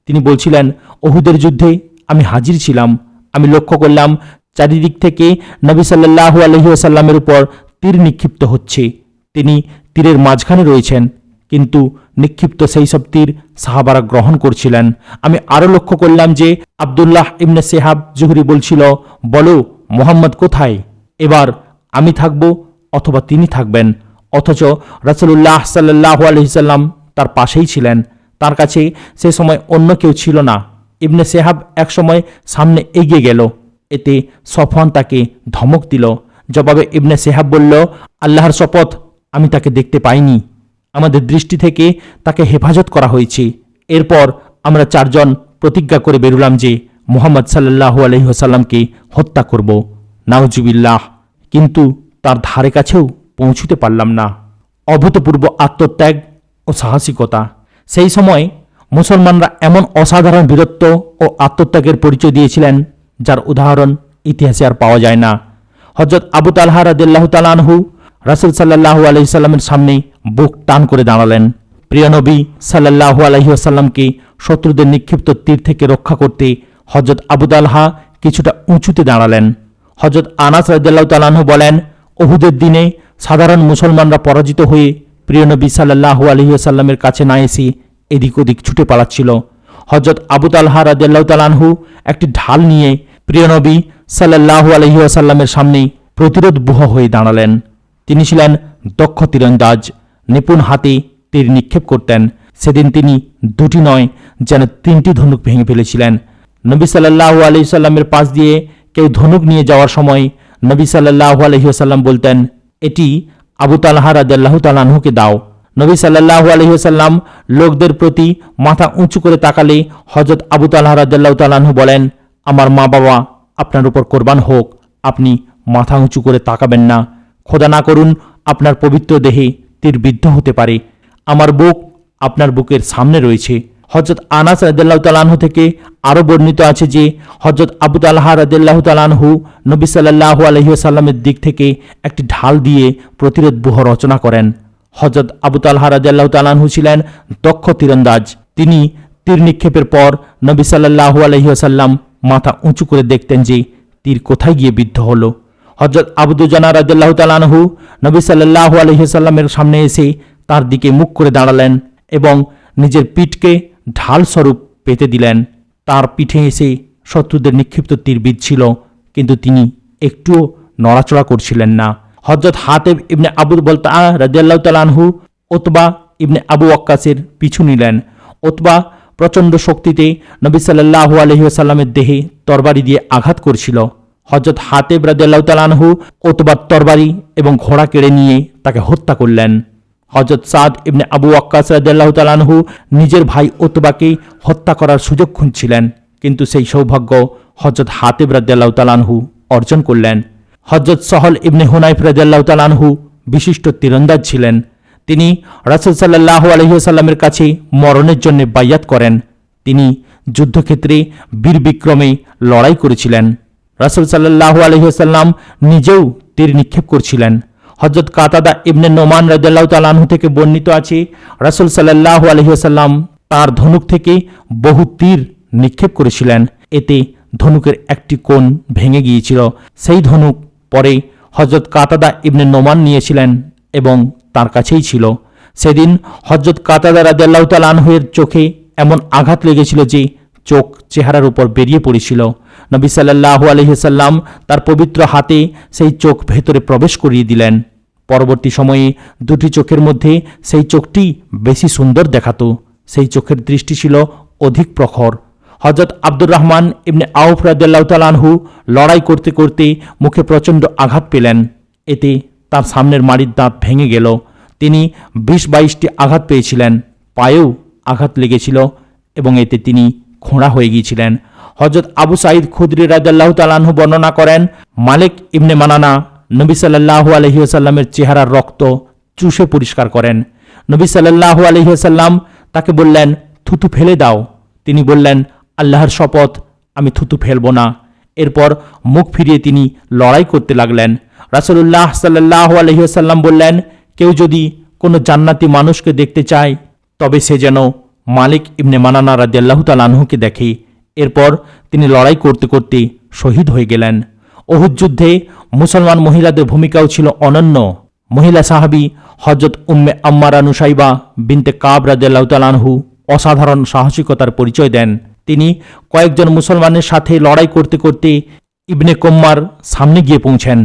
A: তিনি বলছিলেন, উহুদের যুদ্ধে আমি হাজির ছিলাম। আমি লক্ষ্য করলাম চারিদিক থেকে নবী সাল্লাল্লাহু আলাইহি ওয়াসাল্লামের উপর তীর নিক্ষিপ্ত হচ্ছে। তিনি তীরের মাঝখানে রয়েছেন, কিন্তু নিক্ষিপ্ত সেই সব তীর সাহাবারা গ্রহণ করছিলেন। আমি আরও লক্ষ্য করলাম যে আব্দুল্লাহ ইবনে সেহাব জুহরি বলছিল, বলো মুহাম্মদ কোথায়? এবার আমি থাকব অথবা তিনি থাকবেন। অথচ রাসূলুল্লাহ সাল্লাল্লাহু আলাইহি সাল্লাম তার পাশেই ছিলেন। তার কাছে সে সময় অন্য কেউ ছিল না। ইবনে সেহাব একসময় সামনে এগিয়ে গেল। এতে সফওয়ান তাকে ধমক দিল। জবাবে ইবনে সেহাব বলল, আল্লাহর শপথ, আমি তাকে দেখতে পাইনি। আমাদের দৃষ্টি থেকে তাকে হেফাজত করা হয়েছে। এরপর আমরা চারজন প্রতিজ্ঞা করে বেরুলাম যে মুহাম্মদ সাল্লাল্লাহু আলাইহি ওয়াসাল্লামকে হত্যা করব। নাউজুবিল্লাহ। কিন্তু তার ধারে কাছেও পৌঁছতে পারলাম না। অভূতপূর্ব আত্মত্যাগ ও সাহসিকতা। সেই সময় মুসলমানরা এমন অসাধারণ বীরত্ব ও আত্মত্যাগের পরিচয় দিয়েছিলেন যার উদাহরণ ইতিহাসে আর পাওয়া যায় না। হযরত আবু তালহা রাদিয়াল্লাহু তাআলা আনহু রাসূল সাল্লাল্লাহু আলাইহি সাল্লামের সামনে বুক টান করে দাঁড়ালেন। প্রিয় নবী সাল্লাল্লাহু আলাইহি ওয়াসাল্লামকে শত্রুদের নিক্ষিপ্ত তীর থেকে রক্ষা করতে হযরত আবু তালহা কিছুটা উঁচুতে দাঁড়ালেন। হযরত আনাস রাদিয়াল্লাহু তাআলা আনহু বলেন, উহুদের দিনে সাধারণ মুসলমানরা পরাজিত হয়ে প্রিয় নবী সাল্লাল্লাহু আলাইহি ওয়াসাল্লামের কাছে না এসে এদিক ওদিক ছুটে পালাচ্ছিল। হযরত আবু তালহা রাদিয়াল্লাহু তাআলা আনহু একটি ঢাল নিয়ে প্রিয় নবী সাল্লাল্লাহু আলাইহি ওয়াসাল্লামের সামনে প্রতিরোধবুহ হয়ে দাঁড়ালেন। তিনি ছিলেন দক্ষ তীরন্দাজ, নিপুণ হাতে তীর নিক্ষেপ করতেন। সেদিন তিনি দুটি নয়, যেন তিনটি ধনুক ভেঙে ফেলেছিলেন। নবী সাল্লাল্লাহু আলাইহি ওয়াসাল্লামের পাশ দিয়ে কেউ ধনুক নিয়ে যাওয়ার সময় নবী সাল্লাল্লাহু আলাইহি ওয়াসাল্লাম বলতেন, এটি আবু তালহা রাদিয়াল্লাহু তাআলা আনহুকে দাও। নবী সাল্লাল্লাহু আলাইহি ওয়াসাল্লাম লোকদের প্রতি মাথা উঁচু করে তাকালে হযরত আবু তালহা রাদিয়াল্লাহু তাআলা আনহু বলেন, আমার মা বাবা আপনার উপর কোরবান হোক, আপনি মাথা উঁচু করে তাকাবেন না। খোদা না করুন আপনার পবিত্র দেহে তীর বিদ্ধ হতে পারে। আমার বুক আপনার বুকের সামনে রয়েছে। হযরত আনাস রাদিয়াল্লাহু তাআলা আনহু থেকে আরও বর্ণিত আছে যে হযরত আবু তালহা রাদিয়াল্লাহু তাআলা আনহু নবী সাল্লাল্লাহু আলাইহি ওয়াসাল্লামের দিক থেকে একটি ঢাল দিয়ে প্রতিরোধব্যূহ রচনা করেন। হযরত আবু তালহা রাদিয়াল্লাহু তাআলা আনহু ছিলেন দক্ষ তীরন্দাজ। তিনি তীর নিক্ষেপের পর নবী সাল্লাল্লাহু আলাইহি ওয়াসাল্লাম মাথা উঁচু করে দেখতেন যে তীর কোথায় গিয়ে বিদ্ধ হলো। হযরত আবু দুজানা রাদিয়াল্লাহু তাআলা আনহু নবী সাল্লাল্লাহু আলাইহি ওয়াসাল্লামের সামনে এসে তার দিকে মুখ করে দাঁড়ালেন এবং নিজের পিঠকে ঢাল স্বরূপ পেতে দিলেন। তার পিঠে এসে শত্রুদের নিক্ষিপ্ত তীর বিঁধছিল, কিন্তু তিনি একটুও নড়াচড়া করছিলেন না। হযরত হাতেব ইবনে আবু বলতা রাদিয়াল্লাহু তাআলা আনহু উতবা ইবনে আবু ওয়াক্কাসের পিছু নিলেন। উতবা প্রচণ্ড শক্তিতে নবী সাল্লাল্লাহু আলাইহি ওয়াসাল্লামের দেহে তরবারি দিয়ে আঘাত করছিল। হযরত হাতেব রাদিয়াল্লাহু তাআলা আনহু উতবার তরবারি এবং ঘোড়া কেড়ে নিয়ে তাকে হত্যা করলেন। হযরত সাদ ইবনে আবু ওয়াক্কাস রাদিয়াল্লাহু তাআলা আনহু নিজের ভাই উতবাকে হত্যা করার সুযোগ খুঁজছিলেন, কিন্তু সেই সৌভাগ্য হযরত হাতেব রাদিয়াল্লাহু তাআলা আনহু অর্জন করলেন। হযরত সহল ইবনে হুনাইফ রাদিয়াল্লাহু তাআলা আনহু বিশিষ্ট তীরন্দাজ ছিলেন। তিনি রাসূল সাল্লাল্লাহু আলাইহি ওয়াসাল্লামের কাছে মরণের জন্য বাইয়াত করেন। তিনি যুদ্ধক্ষেত্রে বীর বিক্রমে লড়াই করেছিলেন। রাসূল সাল্লাল্লাহু আলাইহি ওয়াসাল্লাম নিজেও তীর নিক্ষেপ করছিলেন। হযরত কাতাদা ইবনে নোমান রাদিয়াল্লাহু তাআলা আনহু থেকে বর্ণিত আছে, রাসূল সাল্লাল্লাহু আলাইহি ওয়াসাল্লাম তার ধনুক থেকে বহু তীর নিক্ষেপ করেছিলেন। এতে ধনুকের একটি কোণ ভেঙে গিয়েছিল। সেই ধনুক পরে হযরত কাতাদা ইবনে নোমান নিয়েছিলেন এবং তার কাছেই ছিল। সেদিন হযরত কাতাদা রাদিয়াল্লাহু তাআলা আনহুর চোখে এমন আঘাত লেগেছিল যে চোখ চেহারার উপর বেরিয়ে পড়েছিল। নবী সাল্লাল্লাহু আলাইহি ওয়াসাল্লাম তার পবিত্র হাতে সেই চোখ ভেতরে প্রবেশ করিয়ে দিলেন। পরবর্তী সময়ে দুটি চোখের মধ্যে সেই চোখটি বেশি সুন্দর দেখাতো। সেই চোখের দৃষ্টি ছিল অধিক প্রখর। হযরত আব্দুর রহমান ইবনে আউফ রাদিয়াল্লাহু তাআলা আনহু লড়াই করতে করতে মুখে প্রচণ্ড আঘাত পেলেন। এতে তার সামনের মাড়ির দাঁত ভেঙে গেল। তিনি 20-22টি আঘাত পেয়েছিলেন। পায়েও আঘাত লেগেছিল এবং এতে তিনি খোঁড়া হয়ে গিয়েছিলেন। হযরত আবু সাঈদ খুদরি রাদিয়াল্লাহু তাআলা আনহু বর্ণনা করেন, মালিক ইবনে মানানা নবী সাল্লাল্লাহু আলাইহি ওয়াসাল্লামের চেহারার রক্ত চুষে পরিষ্কার করেন। নবী সাল্লাল্লাহু আলাইহি ওয়াসাল্লাম তাকে বললেন, থুতু ফেলে দাও। তিনি বললেন, আল্লাহর শপথ, আমি থুতু ফেলব না। এরপর মুখ ফিরিয়ে তিনি লড়াই করতে লাগলেন। রাসূলুল্লাহ সাল্লাল্লাহু আলাইহি ওয়াসাল্লাম বললেন, কেউ যদি কোনো জান্নাতি মানুষকে দেখতে চায় তবে সে যেন মালিক ইবনে মানানা রাদিয়াল্লাহু তাআলা আনহুকে দেখে। এরপর তিনি লড়াই করতে করতে শহীদ হয়ে গেলেন। উহুদ যুদ্ধে মুসলমান মহিলাদের ভূমিকাও ছিল অনন্য। মহিলা সাহাবী হযরত উম্মে আম্মারা নুসাইবা বিনতে কাব রাদিয়াল্লাহু তাআলা আনহু অসাধারণ সাহসিকতার পরিচয় দেন। তিনি কয়েকজন মুসলমানের সাথে লড়াই করতে করতে ইবনে কুম্মার সামনে গিয়ে পৌঁছেন।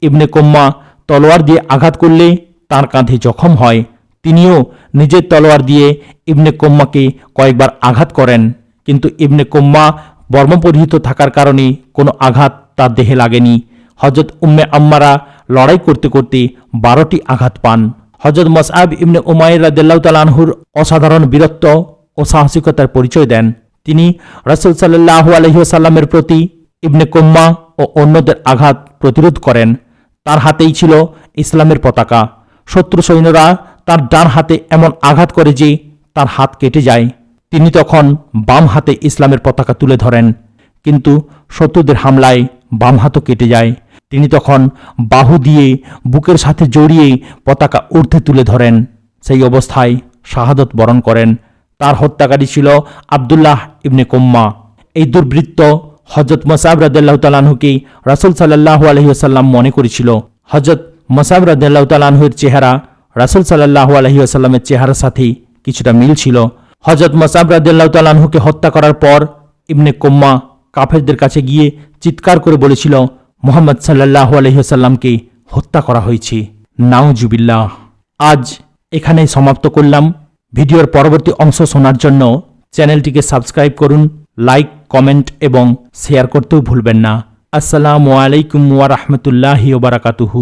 A: ইবনে কুম্মা তলোয়ার দিয়ে আঘাত করলে তার কাঁধে জখম হয়। তিনিও নিজের তলোয়ার দিয়ে ইবনে কুম্মাকে কয়েকবার আঘাত করেন, কিন্তু ইবনে কুম্মা বর্ম পরিহিত থাকার কারণে কোনো আঘাত তার দেহে লাগেনি। হযরত উম্মে আম্মারা লড়াই করতে করতে 12টি আঘাত পান। হযরত মুসআব ইবনে উমাইর রাদিয়াল্লাহু তাআলা আনহুর অসাধারণ বীরত্ব ও সাহসিকতার পরিচয় দেন। তিনি রাসূল সাল্লাল্লাহু আলাইহি ওয়াসাল্লামের প্রতি ইবনে কুম্মা ও অন্যদের আঘাত প্রতিরোধ করেন। তার হাতেই ছিল ইসলামের পতাকা। শত্রু সৈন্যরা তার ডান হাতে এমন আঘাত করে যে তার হাত কেটে যায়। তিনি তখন বাম হাতে ইসলামের পতাকা তুলে ধরেন, কিন্তু শত্রুদের হামলায় বাম হাতও কেটে যায়। তিনি তখন বাহু দিয়ে বুকের সাথে জড়িয়ে পতাকা ঊর্ধ্বে তুলে ধরেন। সেই অবস্থায় শাহাদত বরণ করেন। তার হত্যাকারী ছিল আব্দুল্লাহ ইবনে কুম্মা। এই দুর্বৃত্ত হযরত মুসআব রাদিয়াল্লাহু তাআলা আনহুকে রাসূল সাল্লাল্লাহু আলাইহি ওয়াসাল্লাম মনে করেছিল। হযরত মুসআব রাদিয়াল্লাহু তাআলা আনহুর চেহারা রাসূল সাল্লাল্লাহু আলাইহি ওয়াসাল্লামের চেহারার সাথে কিছুটা মিল ছিল। হযরত মুসআব রাদিয়াল্লাহু তাআলা আনহুকে হত্যা করার পর ইবনে কুম্মা কাফেরদের কাছে গিয়ে চিৎকার করে বলেছিল, মুহাম্মদ সাল্লাল্লাহু আলাইহি ওয়াসাল্লামকে হত্যা করা হয়েছে। নাউজুবিল্লাহ। আজ এখানেই সমাপ্ত করলাম। ভিডিওর পরবর্তী অংশ শোনার জন্য চ্যানেলটিকে সাবস্ক্রাইব করুন, লাইক, কমেন্ট এবং শেয়ার করতেও ভুলবেন না। আসসালামু আলাইকুম ওয়া রাহমাতুল্লাহি ওয়া বারাকাতুহু।